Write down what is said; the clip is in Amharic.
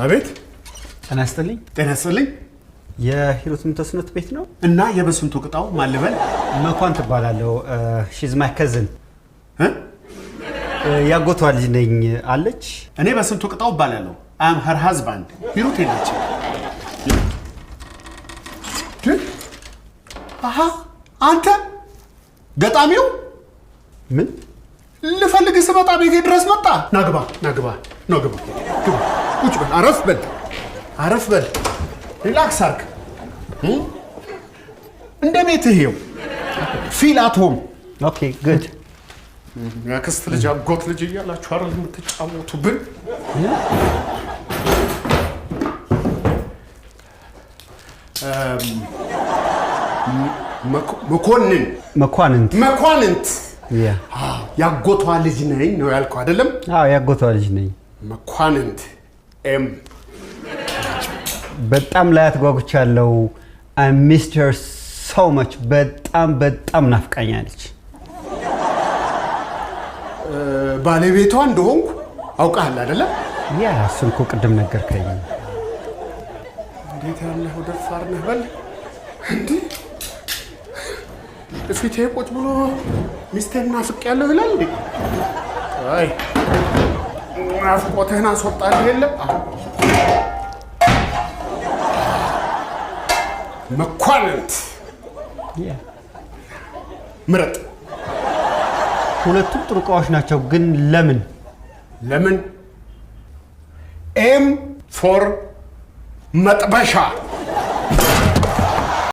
አቤት ጤና ይስጥልኝ ጤና ይስጥልኝ የሂሩት ምንተስኖት ቤት ነው እና የበስንቱ ቅጣው ማልበል መኳን ትባላለሁ she's my cousin ያጎቷ ልጅ ነኝ አለች እኔ በስንቱ ቅጣው ባላለሁ I am her husband ሂሩት የለች አሃ አንተ ገጣሚው ምን ልፈልግ ስመጣ ቤቴ ድረስ መጣ ናግባ ቁጭ በል አረፍ በል ሪላክስ አርክ እንደ ቤትህ ይኸው ፊል አት ሆም ኦኬ ጉድ ያክስት ልጅ አጎት ልጅ እያላችሁ አይደል የምትጫወቱብን መኳንንት ያጎቷ ልጅ ነኝ ነው ያልከው አይደለም አዎ ያጎቷ ልጅ ነኝ መኳንንት ኤም በጣም ላይ አትጓጉቻለሁ I missed her so much በጣም ናፍቃኛለች ባለቤቷ እንደሆንኩ አውቃለሁ አይደለ ያ እሱንኮ ቅድም ነገርከኝ እንዴት ያለህ ደፋር ነህ በል እንዴ ፊቴ ቁጭ ብሎ ሚስቴን ናፍቄያለሁ ይላል እንዴ አይ ናፍቆትህን አስወጣልህ የለም መኳንንት ምረጥ ሁለቱም ጥሩ ዕቃዎች ናቸው ግን ለምን ኤም ፎር መጥበሻ